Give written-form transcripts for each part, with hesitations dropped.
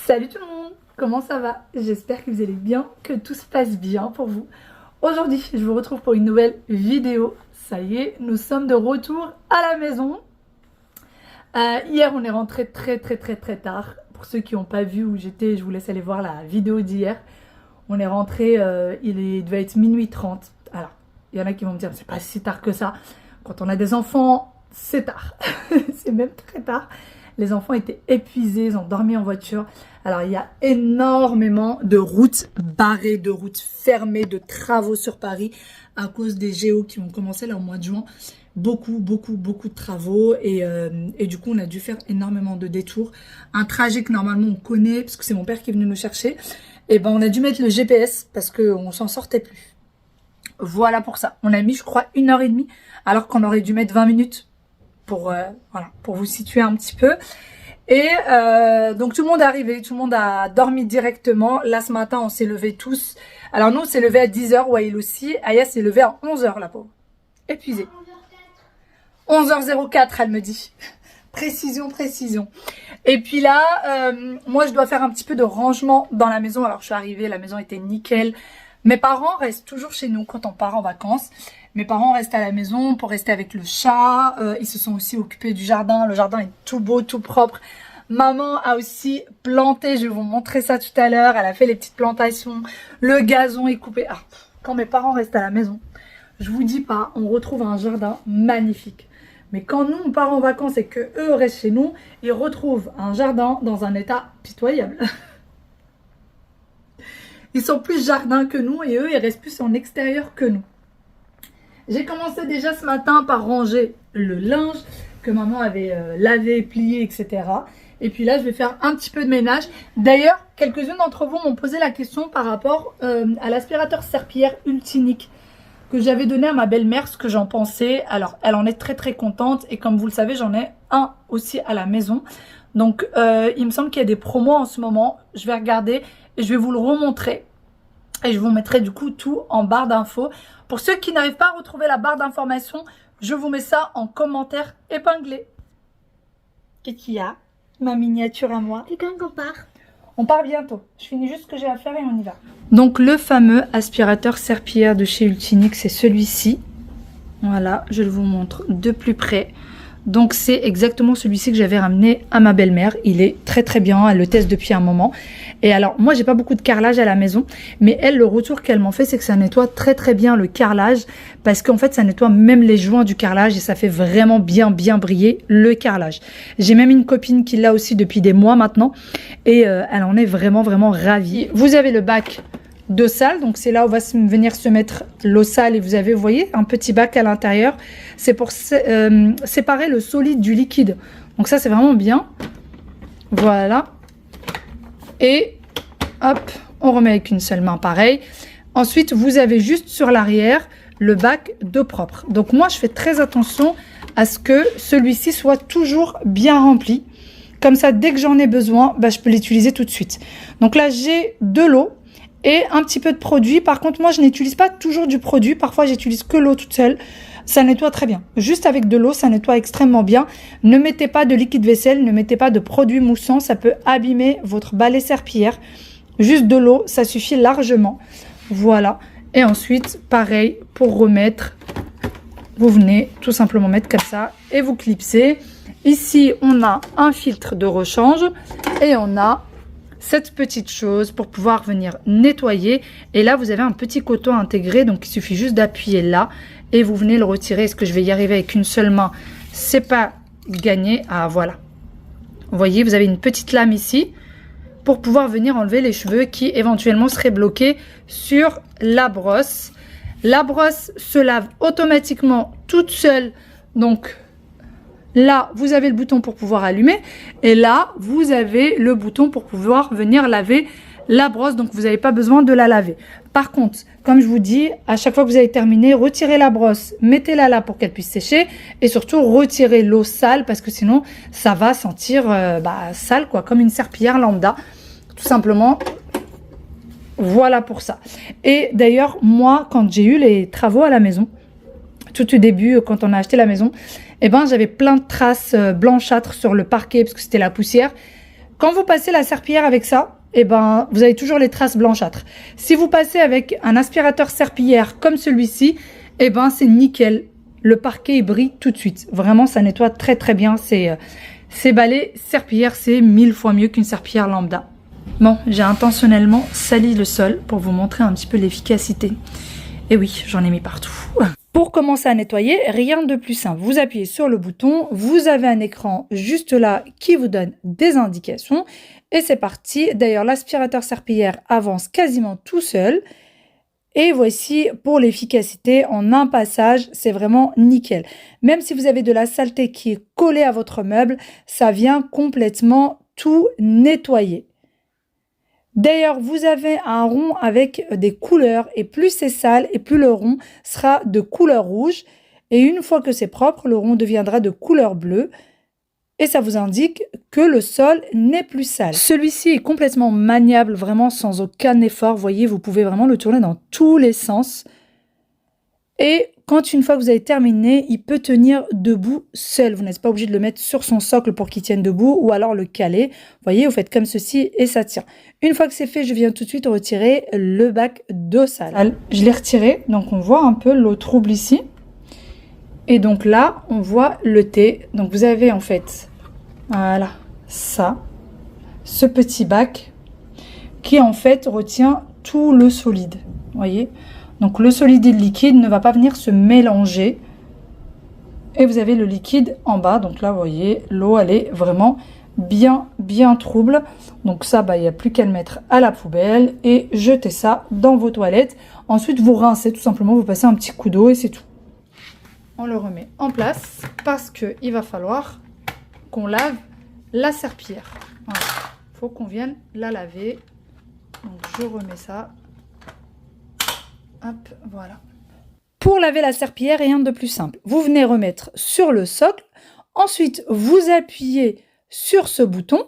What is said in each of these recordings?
Salut tout le monde, comment ça va? J'espère que vous allez bien, que tout se passe bien pour vous. Aujourd'hui, je vous retrouve pour une nouvelle vidéo. Ça y est, nous sommes de retour à la maison. Hier, on est rentré très tard. Pour ceux qui n'ont pas vu où j'étais, je vous laisse aller voir la vidéo d'hier. On est rentré, il devait être minuit 30. Alors, il y en a qui vont me dire, c'est pas si tard que ça. Quand on a des enfants, c'est tard. C'est même très tard. Les enfants étaient épuisés, ils ont dormi en voiture. Alors, il y a énormément de routes barrées, de routes fermées, de travaux sur Paris à cause des géos qui vont commencer là au mois de juin. Beaucoup de travaux et du coup, on a dû faire énormément de détours. Un trajet que normalement on connaît, parce que c'est mon père qui est venu nous chercher. Et ben, on a dû mettre le GPS parce qu'on s'en sortait plus. Voilà pour ça. On a mis, je crois, 1h30 alors qu'on aurait dû mettre 20 minutes. Voilà, pour vous situer un petit peu. Et donc tout le monde est arrivé, tout le monde a dormi directement. Là ce matin on s'est levés tous. Alors nous on s'est levés à 10h, Wael aussi. Aya s'est levée à 11h la pauvre. Épuisée. 11h04 elle me dit. Précision. Et puis là, moi je dois faire un petit peu de rangement dans la maison. Alors je suis arrivée, la maison était nickel. Mes parents restent toujours chez nous quand on part en vacances. Mes parents restent à la maison pour rester avec le chat. Ils se sont aussi occupés du jardin. Le jardin est tout beau, tout propre. Maman a aussi planté. Je vais vous montrer ça tout à l'heure. Elle a fait les petites plantations. Le gazon est coupé. Ah, quand mes parents restent à la maison, je vous dis pas, on retrouve un jardin magnifique. Mais quand nous, on part en vacances et que eux restent chez nous, ils retrouvent un jardin dans un état pitoyable. Ils sont plus jardin que nous et eux, ils restent plus en extérieur que nous. J'ai commencé déjà ce matin par ranger le linge que maman avait lavé, plié, etc. Et puis là, je vais faire un petit peu de ménage. D'ailleurs, quelques-unes d'entre vous m'ont posé la question par rapport à l'aspirateur serpillière Ultinic que j'avais donné à ma belle-mère, ce que j'en pensais. Alors, elle en est très contente. Et comme vous le savez, j'en ai un aussi à la maison. Donc, il me semble qu'il y a des promos en ce moment. Je vais regarder et je vais vous le remontrer. Et je vous mettrai du coup tout en barre d'infos. Pour ceux qui n'arrivent pas à retrouver la barre d'information, je vous mets ça en commentaire épinglé. Qu'est-ce qu'il y a? Ma miniature à moi. Et quand on part? On part bientôt. Je finis juste ce que j'ai à faire et on y va. Donc le fameux aspirateur serpillière de chez Ultinic, c'est celui-ci. Voilà, je vous montre de plus près. Donc c'est exactement celui-ci que j'avais ramené à ma belle-mère. Il est très bien, elle le teste depuis un moment. Et alors moi j'ai pas beaucoup de carrelage à la maison, mais elle, le retour qu'elle m'en fait, c'est que ça nettoie très bien le carrelage, parce qu'en fait ça nettoie même les joints du carrelage et ça fait vraiment bien briller le carrelage. J'ai même une copine qui l'a aussi depuis des mois maintenant et elle en est vraiment ravie. Vous avez le bac d'eau sale, donc c'est là où va venir se mettre l'eau sale et vous avez, vous voyez, un petit bac à l'intérieur. C'est pour séparer le solide du liquide. Donc ça c'est vraiment bien. Voilà. Et hop, on remet avec une seule main pareil. Ensuite, vous avez juste sur l'arrière le bac d'eau propre. Donc moi, je fais très attention à ce que celui-ci soit toujours bien rempli. Comme ça, dès que j'en ai besoin, bah, je peux l'utiliser tout de suite. Donc là, j'ai de l'eau et un petit peu de produit. Par contre, moi, je n'utilise pas toujours du produit. Parfois, j'utilise que l'eau toute seule. Ça nettoie très bien. Juste avec de l'eau, ça nettoie extrêmement bien. Ne mettez pas de liquide vaisselle, ne mettez pas de produit moussant. Ça peut abîmer votre balai serpillière. Juste de l'eau, ça suffit largement. Voilà. Et ensuite, pareil, pour remettre, vous venez tout simplement mettre comme ça et vous clipsez. Ici, on a un filtre de rechange et on a cette petite chose pour pouvoir venir nettoyer. Et là, vous avez un petit coton intégré, donc il suffit juste d'appuyer là et vous venez le retirer. Est-ce que je vais y arriver avec une seule main? C'est pas gagné. Ah, voilà. Vous voyez, vous avez une petite lame ici pour pouvoir venir enlever les cheveux qui éventuellement seraient bloqués sur la brosse. La brosse se lave automatiquement toute seule. Donc là, vous avez le bouton pour pouvoir allumer. Et là, vous avez le bouton pour pouvoir venir laver la brosse. Donc, vous n'avez pas besoin de la laver. Par contre, comme je vous dis, à chaque fois que vous avez terminé, retirez la brosse, mettez-la là pour qu'elle puisse sécher. Et surtout, retirez l'eau sale parce que sinon, ça va sentir sale, quoi, comme une serpillière lambda. Tout simplement, voilà pour ça. Et d'ailleurs, moi, quand j'ai eu les travaux à la maison, tout au début, quand on a acheté la maison, eh ben, j'avais plein de traces blanchâtres sur le parquet parce que c'était la poussière. quand vous passez la serpillière avec ça, eh ben, vous avez toujours les traces blanchâtres. Si vous passez avec un aspirateur serpillière comme celui-ci, eh ben, c'est nickel. Le parquet brille tout de suite. Vraiment, ça nettoie très très bien. Ces balais serpillière, c'est 1000 fois mieux qu'une serpillière lambda. Bon, j'ai intentionnellement sali le sol pour vous montrer un petit peu l'efficacité. Et oui, j'en ai mis partout. Pour commencer à nettoyer, rien de plus simple. Vous appuyez sur le bouton, vous avez un écran juste là qui vous donne des indications. Et c'est parti. D'ailleurs, l'aspirateur serpillière avance quasiment tout seul. Et voici pour l'efficacité, en un passage, c'est vraiment nickel. Même si vous avez de la saleté qui est collée à votre meuble, ça vient complètement tout nettoyer. D'ailleurs, vous avez un rond avec des couleurs et plus c'est sale et plus le rond sera de couleur rouge. Et une fois que c'est propre, le rond deviendra de couleur bleue. Et ça vous indique que le sol n'est plus sale. Celui-ci est complètement maniable, vraiment sans aucun effort. Vous voyez, vous pouvez vraiment le tourner dans tous les sens. Et quand une fois que vous avez terminé, il peut tenir debout seul. Vous n'êtes pas obligé de le mettre sur son socle pour qu'il tienne debout ou alors le caler. Vous voyez, vous faites comme ceci et ça tient. Une fois que c'est fait, je viens tout de suite retirer le bac d'eau sale. Je l'ai retiré, donc on voit un peu l'eau trouble ici. Et donc là, on voit le thé. Donc vous avez en fait, voilà, ça, ce petit bac qui en fait retient tout le solide. Vous voyez ? Donc le solide et le liquide ne va pas venir se mélanger. Et vous avez le liquide en bas. Donc là, vous voyez, l'eau, elle est vraiment bien trouble. Donc ça, il n'y a plus qu'à le mettre à la poubelle et jeter ça dans vos toilettes. Ensuite, vous rincez tout simplement, vous passez un petit coup d'eau et c'est tout. On le remet en place parce qu'il va falloir qu'on lave la serpillière. Voilà. Il faut qu'on vienne la laver. Donc je remets ça. Hop, voilà. Pour laver la serpillière, rien de plus simple. Vous venez remettre sur le socle. Ensuite, vous appuyez sur ce bouton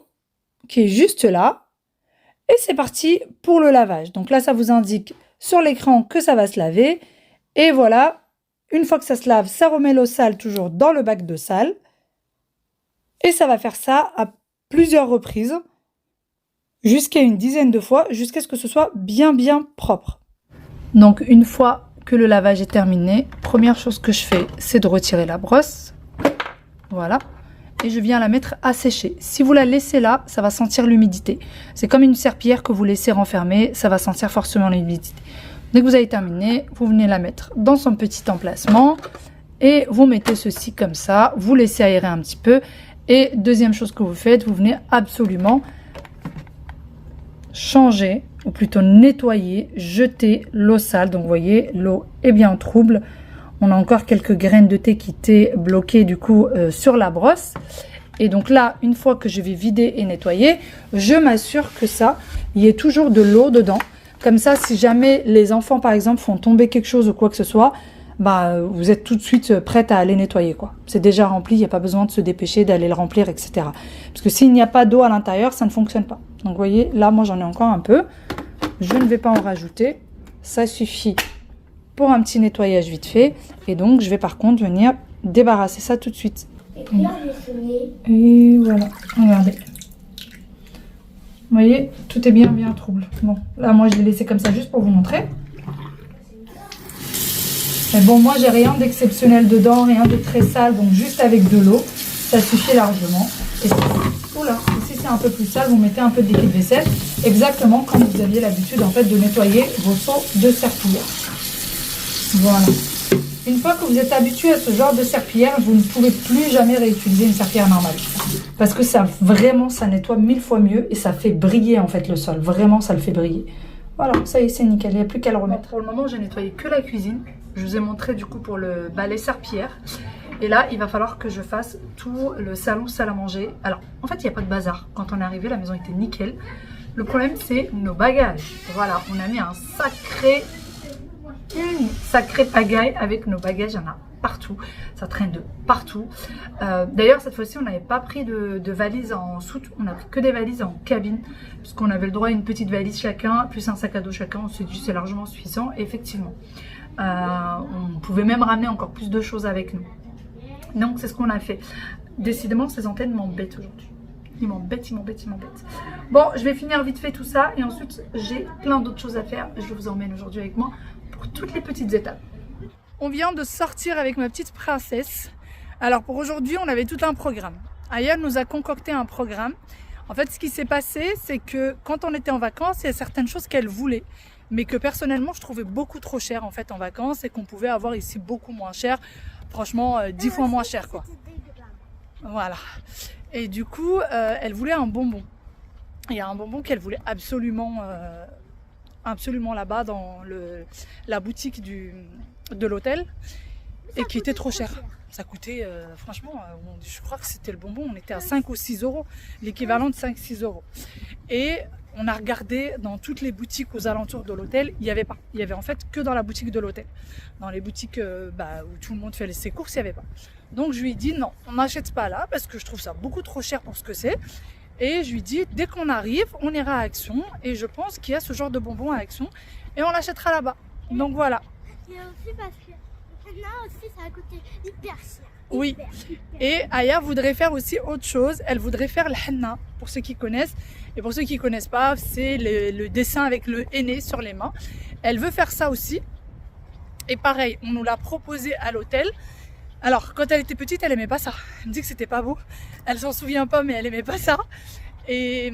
qui est juste là. Et c'est parti pour le lavage. Donc là, ça vous indique sur l'écran que ça va se laver. Et voilà. Une fois que ça se lave, ça remet l'eau sale toujours dans le bac de sale. Et ça va faire ça à plusieurs reprises, jusqu'à une dizaine de fois, jusqu'à ce que ce soit bien propre. Donc une fois que le lavage est terminé, première chose que je fais, c'est de retirer la brosse. Voilà. Et je viens la mettre à sécher. Si vous la laissez là, ça va sentir l'humidité. C'est comme une serpillière que vous laissez renfermer, ça va sentir forcément l'humidité. Dès que vous avez terminé, vous venez la mettre dans son petit emplacement et vous mettez ceci comme ça, vous laissez aérer un petit peu. Et deuxième chose que vous faites, vous venez absolument changer, ou plutôt nettoyer, jeter l'eau sale. Donc vous voyez, l'eau est bien trouble. On a encore quelques graines de thé qui étaient bloquées du coup sur la brosse. Et donc là, une fois que je vais vider et nettoyer, je m'assure que ça, il y ait toujours de l'eau dedans. Comme ça, si jamais les enfants, par exemple, font tomber quelque chose ou quoi que ce soit, vous êtes tout de suite prête à aller nettoyer, quoi. C'est déjà rempli, il n'y a pas besoin de se dépêcher d'aller le remplir, etc. Parce que s'il n'y a pas d'eau à l'intérieur, ça ne fonctionne pas. Donc, vous voyez, là, moi, j'en ai encore un peu. Je ne vais pas en rajouter. Ça suffit pour un petit nettoyage vite fait. Et donc, je vais par contre venir débarrasser ça tout de suite. Et voilà, regardez. Vous voyez, tout est bien trouble. Bon, là, moi, je l'ai laissé comme ça juste pour vous montrer. Mais bon, moi, j'ai rien d'exceptionnel dedans, rien de très sale. Donc, juste avec de l'eau, ça suffit largement. Et oula, ici, c'est un peu plus sale. Vous mettez un peu de liquide vaisselle. Exactement comme vous aviez l'habitude, en fait, de nettoyer vos seaux de serpillière. Voilà. Une fois que vous êtes habitué à ce genre de serpillière, vous ne pouvez plus jamais réutiliser une serpillière normale. Parce que ça, vraiment, ça nettoie 1000 fois mieux et ça fait briller en fait le sol. Vraiment, ça le fait briller. Voilà, ça y est, c'est nickel. Il n'y a plus qu'à le remettre. Bon, pour le moment, j'ai nettoyé que la cuisine. Je vous ai montré du coup pour le balai serpillière. Et là, il va falloir que je fasse tout le salon salle à manger. Alors, en fait, il n'y a pas de bazar. Quand on est arrivé, la maison était nickel. Le problème, c'est nos bagages. Voilà, on a mis une sacrée pagaille avec nos bagages. Il y en a partout. Ça traîne de partout. D'ailleurs, cette fois-ci, on n'avait pas pris de valises en soute. On a pris que des valises en cabine. Puisqu'on avait le droit à une petite valise chacun, plus un sac à dos chacun. On s'est dit c'est largement suffisant. Et effectivement, on pouvait même ramener encore plus de choses avec nous. Donc, c'est ce qu'on a fait. Décidément, ces antennes m'embêtent aujourd'hui. Il m'embête, il m'embête, il m'embête. Bon, je vais finir vite fait tout ça et ensuite j'ai plein d'autres choses à faire. Je vous emmène aujourd'hui avec moi pour toutes les petites étapes. On vient de sortir avec ma petite princesse. Alors pour aujourd'hui, on avait tout un programme. Aya nous a concocté un programme. En fait, ce qui s'est passé, c'est que quand on était en vacances, il y a certaines choses qu'elle voulait, mais que personnellement, je trouvais beaucoup trop cher en fait en vacances et qu'on pouvait avoir ici beaucoup moins cher. Franchement, 10 fois moins cher quoi. Voilà. Et du coup, elle voulait un bonbon. Il y a un bonbon qu'elle voulait absolument, absolument là-bas dans la boutique de l'hôtel et qui était trop cher. Ça coûtait, franchement, je crois que c'était le bonbon, on était à 5 ou 6 euros, l'équivalent de 5-6 euros. Et on a regardé dans toutes les boutiques aux alentours de l'hôtel, il n'y avait pas. Il n'y avait en fait que dans la boutique de l'hôtel. Dans les boutiques où tout le monde fait ses courses, il n'y avait pas. Donc je lui ai dit non, on n'achète pas là parce que je trouve ça beaucoup trop cher pour ce que c'est. Et je lui ai dit, dès qu'on arrive, on ira à Action. Et je pense qu'il y a ce genre de bonbons à Action. Et on l'achètera là-bas. Donc voilà. Et aussi parce que là aussi, ça a coûté hyper cher. Oui. Et Aya voudrait faire aussi autre chose. Elle voudrait faire le henna, pour ceux qui connaissent. Et pour ceux qui ne connaissent pas, c'est le dessin avec le henné sur les mains. Elle veut faire ça aussi. Et pareil, on nous l'a proposé à l'hôtel. Alors, quand elle était petite, elle aimait pas ça. Elle me dit que c'était pas beau. Elle s'en souvient pas, mais elle aimait pas ça. Et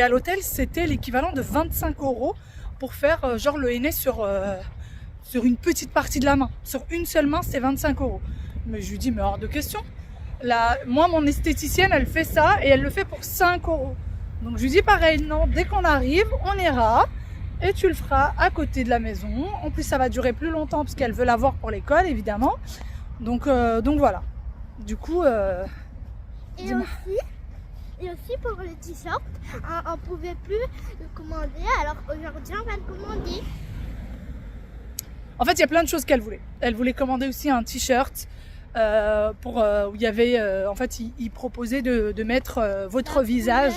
à l'hôtel, c'était l'équivalent de 25 € pour faire genre le henné sur une petite partie de la main. Sur une seule main, c'est 25 €. Mais je lui dis, mais hors de question. Moi, mon esthéticienne, elle fait ça et elle le fait pour 5 €. Donc, je lui dis pareil, non, dès qu'on arrive, on ira et tu le feras à côté de la maison. En plus, ça va durer plus longtemps parce qu'elle veut l'avoir pour l'école, évidemment. Donc voilà. Du coup, et aussi pour le t-shirt, on ne pouvait plus le commander. Alors aujourd'hui, on va le commander. En fait, il y a plein de choses qu'elle voulait. Elle voulait commander aussi un t-shirt où il y avait, en fait, il proposait de mettre votre visage.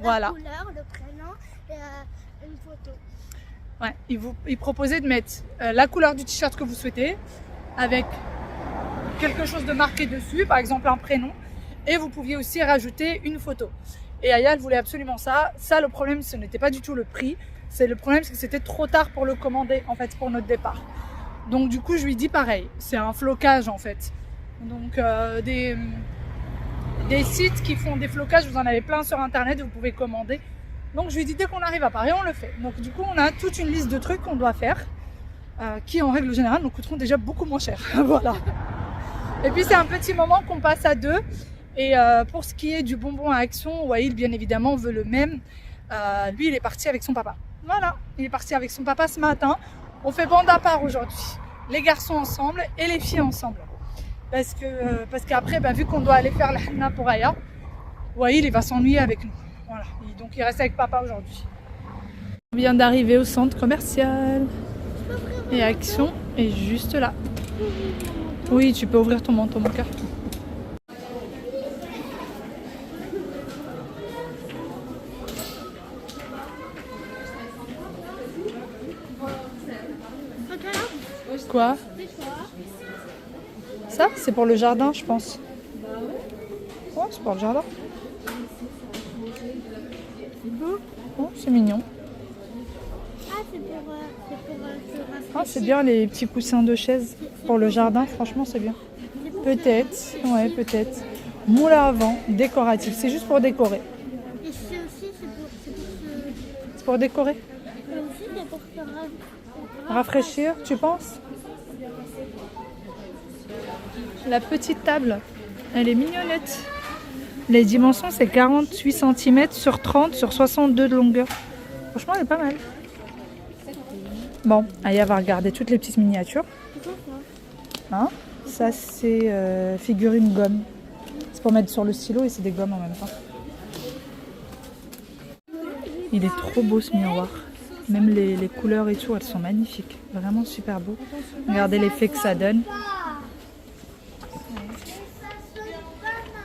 Voilà. La couleur, le prénom et une photo. Ouais, il proposait de mettre la couleur du t-shirt que vous souhaitez avec quelque chose de marqué dessus, par exemple un prénom, et vous pouviez aussi rajouter une photo. Et Aya, elle voulait absolument ça. Ça, le problème, ce n'était pas du tout le prix. Le problème, c'est que c'était trop tard pour le commander, en fait, pour notre départ. Donc, du coup, je lui dis pareil. C'est un flocage, en fait. Donc, des sites qui font des flocages, vous en avez plein sur Internet, vous pouvez commander. Donc, je lui dis, dès qu'on arrive à Paris, on le fait. Donc, du coup, on a toute une liste de trucs qu'on doit faire, qui, en règle générale, nous coûteront déjà beaucoup moins cher. Voilà. Et puis c'est un petit moment qu'on passe à deux. Et pour ce qui est du bonbon à Action, Waïl bien évidemment veut le même. Lui il est parti avec son papa. Voilà, il est parti avec son papa ce matin. On fait bande à part aujourd'hui. Les garçons ensemble et les filles ensemble. Parce qu'après, vu qu'on doit aller faire la henna pour Aya, Waïl il va s'ennuyer avec nous. Voilà. Et donc il reste avec papa aujourd'hui. On vient d'arriver au centre commercial. Et Action est juste là. Oui, tu peux ouvrir ton manteau, mon cœur. Quoi? Ça, c'est pour le jardin, je pense. Ouais, c'est pour le jardin. Oh, c'est mignon. Ah, c'est bien les petits coussins de chaise pour le jardin, franchement c'est bien. Peut-être, ouais, peut-être. Moule à vent, décoratif, c'est juste pour décorer. Et c'est aussi, C'est pour décorer? c'est pour se Rafraîchir, tu penses? La petite table, elle est mignonnette. Les dimensions, c'est 48 cm sur 30 sur 62 de longueur. Franchement, elle est pas mal. Bon, Aya va regarder toutes les petites miniatures. Hein? Ça, c'est figurine gomme. C'est pour mettre sur le stylo et c'est des gommes en même temps. Il est trop beau ce miroir. Même les couleurs et tout, elles sont magnifiques. Vraiment super beau. Regardez l'effet que ça donne.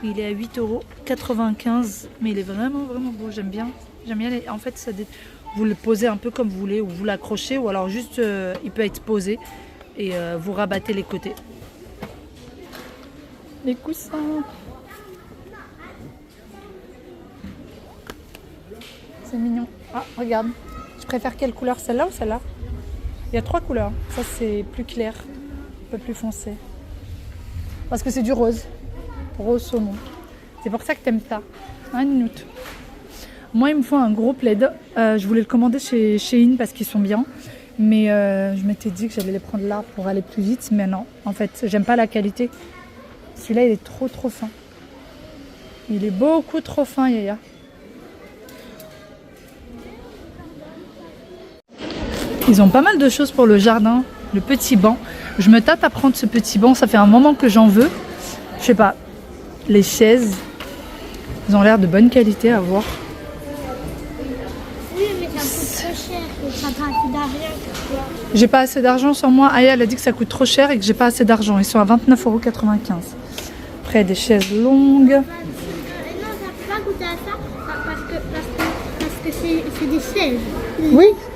Il est à 8,95 €. Mais il est vraiment beau. J'aime bien. En fait, vous le posez un peu comme vous voulez. Ou vous l'accrochez. Ou alors juste, il peut être posé. Et vous rabattez les côtés. Les coussins. c'est mignon. Ah, regarde. Je préfère quelle couleur, celle-là ou celle-là? Il y a 3 couleurs. Ça, c'est plus clair, un peu plus foncé. Parce que c'est du rose. Rose saumon. C'est pour ça que t'aimes ça. Hein, Ninoute? Moi, il me faut un gros plaid. Je voulais le commander chez Shein parce qu'ils sont bien. Mais je m'étais dit que j'allais les prendre là pour aller plus vite. Mais non, en fait, j'aime pas la qualité. Celui-là, il est trop fin. Il est beaucoup trop fin, Yaya. Ils ont pas mal de choses pour le jardin. Le petit banc. Je me tâte à prendre ce petit banc. Ça fait un moment que j'en veux. Je sais pas. Les chaises, ils ont l'air de bonne qualité à voir. Oui, mais ça coûte trop cher. Et ça n'a pas assez d'argent. J'ai pas assez d'argent sur moi. Aya, elle a dit que ça coûte trop cher et que j'ai pas assez d'argent. Ils sont à 29,95 €. Après, des chaises longues. Non, ça ne peut pas goûter à ça parce que c'est des chaises.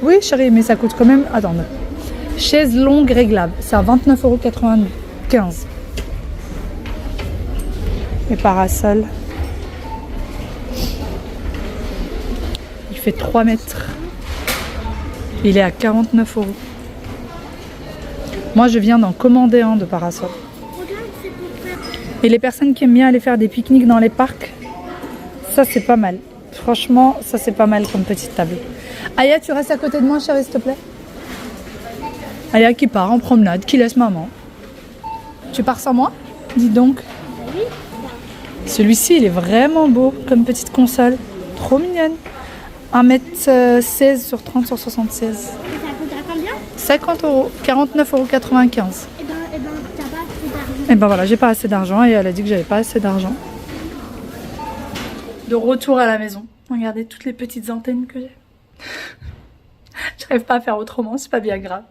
Oui, chérie, mais ça coûte quand même. Attends, chaise longue réglable. C'est à 29,95 €. Les parasols. Il fait 3 mètres. Il est à 49 €. Moi, je viens d'en commander un de parasol. Regarde, c'est pour faire. Et les personnes qui aiment bien aller faire des pique-niques dans les parcs, ça c'est pas mal. Franchement, ça c'est pas mal comme petite table. Aya, tu restes à côté de moi, chérie, s'il te plaît. Aya qui part en promenade, qui laisse maman. Tu pars sans moi? Dis donc. Celui-ci, il est vraiment beau comme petite console. Trop mignonne. 1m16 sur 30 sur 76. Et ça coûte à combien? 50 €, 49,95 €. Et ben, t'as pas assez d'argent. Et ben voilà, j'ai pas assez d'argent et elle a dit que j'avais pas assez d'argent. De retour à la maison. Regardez toutes les petites antennes que j'ai. J'arrive pas à faire autrement, c'est pas bien grave.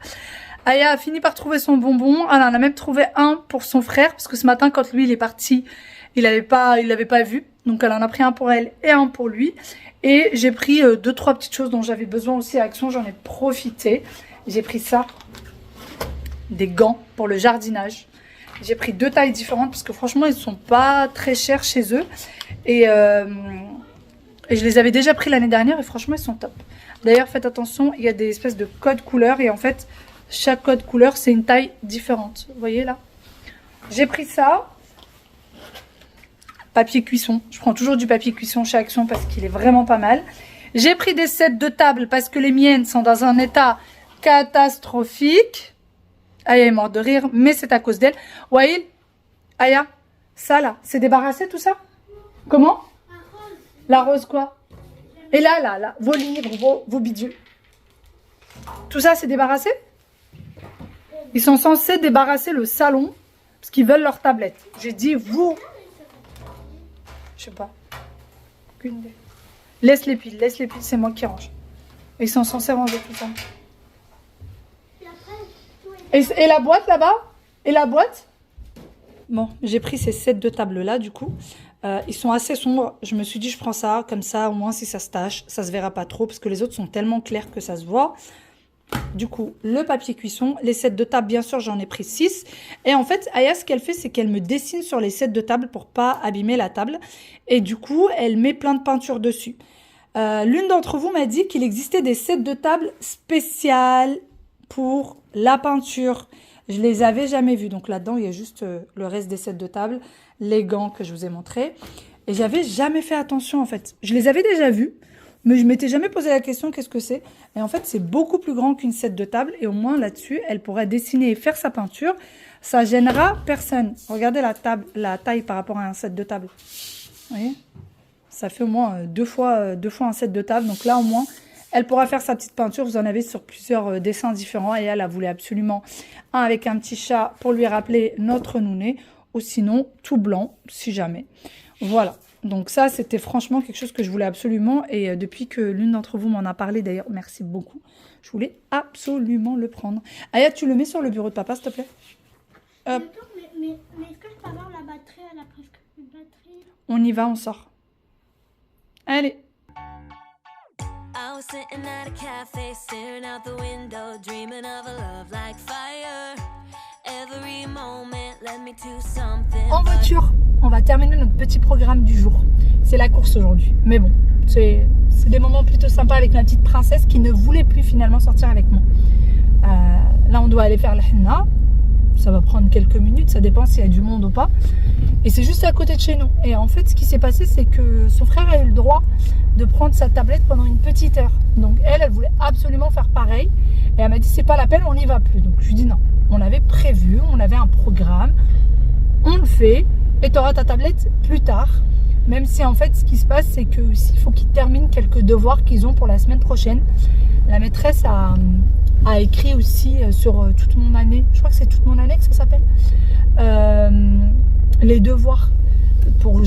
Aya a fini par trouver son bonbon. Elle en a même trouvé un pour son frère parce que ce matin, quand lui il est parti, il l'avait pas vu. Donc elle en a pris un pour elle et un pour lui. Et j'ai pris 2-3 petites choses dont j'avais besoin aussi à Action. J'en ai profité. J'ai pris ça, des gants pour le jardinage. J'ai pris 2 tailles différentes parce que franchement ils sont pas très chers chez eux. Et je les avais déjà pris l'année dernière et franchement ils sont top. D'ailleurs faites attention, il y a des espèces de codes couleurs et en fait chaque code couleur c'est une taille différente. Vous voyez là? J'ai pris ça. Papier cuisson. Je prends toujours du papier cuisson chez Action parce qu'il est vraiment pas mal. J'ai pris des sets de table parce que les miennes sont dans un état catastrophique. Aya est morte de rire, mais c'est à cause d'elle. Waïl, Aya, ça là, c'est débarrassé tout ça? Comment? La rose quoi? Et là, vos livres, vos bidules. Tout ça c'est débarrassé? Ils sont censés débarrasser le salon parce qu'ils veulent leur tablette. J'ai dit vous... Je sais pas. Aucune idée. Laisse les piles, c'est moi qui range. Ils sont censés ranger tout ça. Et la boîte là-bas? Et la boîte? Bon, j'ai pris ces sets de table là du coup. Ils sont assez sombres. Je me suis dit je prends ça, comme ça au moins si ça se tache, ça se verra pas trop parce que les autres sont tellement clairs que ça se voit. Du coup, le papier cuisson, les sets de table, bien sûr, j'en ai pris 6. Et en fait, Aya, ce qu'elle fait, c'est qu'elle me dessine sur les sets de table pour pas abîmer la table. Et du coup, elle met plein de peinture dessus. L'une d'entre vous m'a dit qu'il existait des sets de table spéciales pour la peinture. Je les avais jamais vus. Donc là-dedans, il y a juste le reste des sets de table, les gants que je vous ai montrés. Et j'avais jamais fait attention, en fait. Je les avais déjà vus. Mais je m'étais jamais posé la question qu'est-ce que c'est. Et en fait, c'est beaucoup plus grand qu'une set de table. Et au moins, là-dessus, elle pourrait dessiner et faire sa peinture. Ça gênera personne. Regardez la taille par rapport à un set de table. Vous voyez? Ça fait au moins deux fois un set de table. Donc là, au moins, elle pourra faire sa petite peinture. Vous en avez sur plusieurs dessins différents. Et elle voulait absolument un avec un petit chat pour lui rappeler notre nounet. Ou sinon, tout blanc, si jamais. Voilà. Donc ça, c'était franchement quelque chose que je voulais absolument. Et depuis que l'une d'entre vous m'en a parlé, d'ailleurs, merci beaucoup. Je voulais absolument le prendre. Aya, tu le mets sur le bureau de papa, s'il te plaît. Mais est-ce que je peux avoir la batterie? Elle a presque plus de batterie. On y va, on sort. Allez. I was sitting at a cafe, staring out the window, dreaming of a love like fire. Every moment led me to something. En voiture, on va terminer notre petit programme du jour. C'est la course aujourd'hui. Mais bon, c'est c'est des moments plutôt sympas avec ma petite princesse qui ne voulait plus finalement sortir avec moi. Là, on doit aller faire le henna. Ça va prendre quelques minutes, ça dépend s'il y a du monde ou pas. Et c'est juste à côté de chez nous. Et en fait, ce qui s'est passé, c'est que son frère a eu le droit de prendre sa tablette pendant une petite heure. Donc elle voulait absolument faire pareil. Et elle m'a dit, c'est pas la peine, on n'y va plus. Donc je lui dis non. On avait prévu, on avait un programme. On le fait. Et tu auras ta tablette plus tard. Même si en fait, ce qui se passe, c'est que aussi, il faut qu'ils terminent quelques devoirs qu'ils ont pour la semaine prochaine. La maîtresse a écrit aussi sur toute mon année, je crois que c'est toute mon année que ça s'appelle, les devoirs pour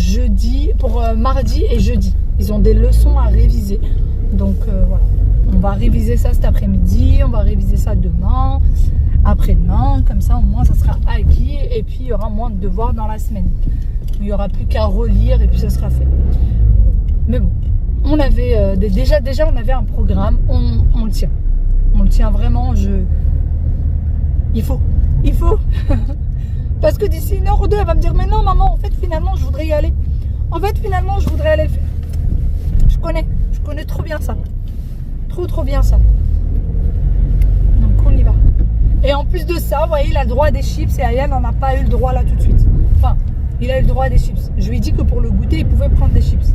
mardi et jeudi. Ils ont des leçons à réviser. Donc voilà, on va réviser ça cet après-midi, on va réviser ça demain, après-demain, comme ça au moins ça sera acquis et puis il y aura moins de devoirs dans la semaine. Il n'y aura plus qu'à relire et puis ça sera fait. Mais bon, on avait déjà on avait un programme, on le tient. On le tient vraiment, il faut. Parce que d'ici 1 heure ou 2, elle va me dire, mais non maman, en fait finalement je voudrais y aller. En fait finalement je voudrais aller le faire. Je connais trop bien ça. Trop bien ça. Donc on y va. Et en plus de ça, vous voyez, il a le droit à des chips et Aya n'en a pas eu le droit là tout de suite. Enfin, il a eu le droit à des chips. Je lui ai dit que pour le goûter, il pouvait prendre des chips.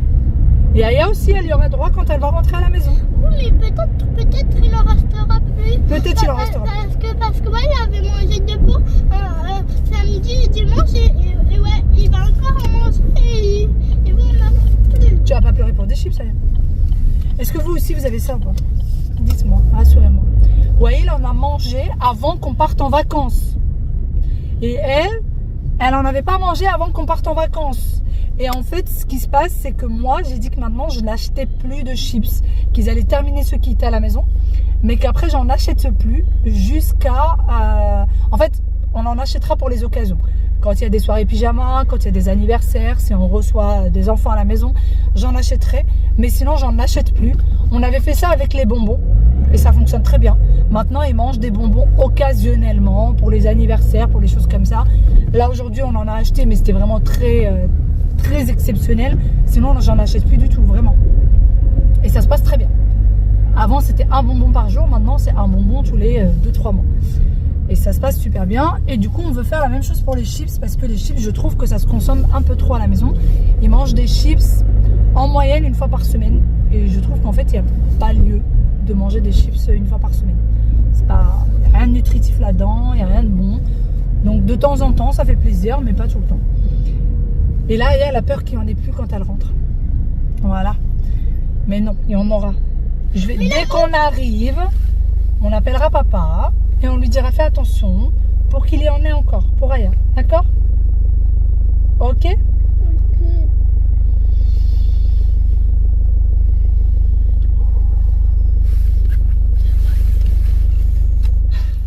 Et Aya aussi, elle y aura droit quand elle va rentrer à la maison. Oui, mais peut-être il en restera plus. Peut-être il en restera plus. Parce que moi, il avait mangé de pot samedi et dimanche et ouais, il va encore en manger et voilà. Tu vas pas pleurer pour des chips, Aya? Est-ce que vous aussi, vous avez ça ou pas? Dites-moi, rassurez-moi. Vous voyez, elle en a mangé avant qu'on parte en vacances. Et elle en avait pas mangé avant qu'on parte en vacances. Et en fait, ce qui se passe, c'est que moi, j'ai dit que maintenant, je n'achetais plus de chips. Qu'ils allaient terminer ceux qui étaient à la maison. Mais qu'après, j'en achète plus jusqu'à... En fait, on en achètera pour les occasions. Quand il y a des soirées pyjama, quand il y a des anniversaires, si on reçoit des enfants à la maison, j'en achèterai. Mais sinon, j'en achète plus. On avait fait ça avec les bonbons. Et ça fonctionne très bien. Maintenant, ils mangent des bonbons occasionnellement pour les anniversaires, pour les choses comme ça. Là, aujourd'hui, on en a acheté, mais c'était vraiment très exceptionnel. Sinon, j'en achète plus du tout, vraiment. Et ça se passe très bien. Avant, c'était un bonbon par jour. Maintenant, c'est un bonbon tous les 2-3 mois. Et ça se passe super bien. Et du coup, on veut faire la même chose pour les chips. Parce que les chips, je trouve que ça se consomme un peu trop à la maison. Ils mangent des chips en moyenne 1 fois par semaine. Et je trouve qu'en fait, il n'y a pas lieu de manger des chips 1 fois par semaine. C'est pas, il n'y a rien de nutritif là-dedans, il n'y a rien de bon. Donc de temps en temps, ça fait plaisir, mais pas tout le temps. Et là, elle a peur qu'il n'y en ait plus quand elle rentre. Voilà. Mais non, il y en aura. Dès qu'on arrive, on appellera papa et on lui dira fais attention pour qu'il y en ait encore pour Aya. D'accord? Ok?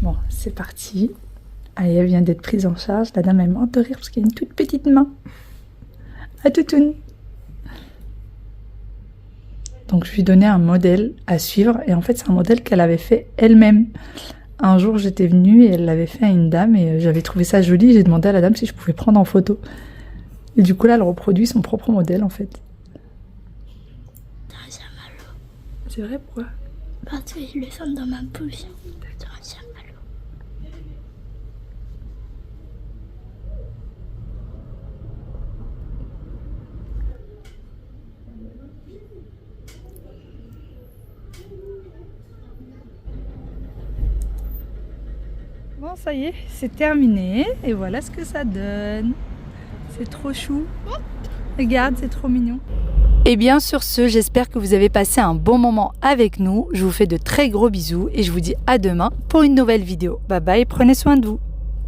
Bon, c'est parti. Aya vient d'être prise en charge. La dame est morte de rire parce qu'il y a une toute petite main. À toutoune. Donc je lui donnais un modèle à suivre. Et en fait, c'est un modèle qu'elle avait fait elle-même. Un jour, j'étais venue et elle l'avait fait à une dame. Et j'avais trouvé ça joli. J'ai demandé à la dame si je pouvais prendre en photo. Et du coup, là, elle reproduit son propre modèle, en fait. C'est vrai, pourquoi? Parce que je le sens dans ma bouche. Bon, ça y est, c'est terminé. Et voilà ce que ça donne. C'est trop chou. Regarde, c'est trop mignon. Et bien sur ce, j'espère que vous avez passé un bon moment avec nous. Je vous fais de très gros bisous et je vous dis à demain pour une nouvelle vidéo. Bye bye, prenez soin de vous.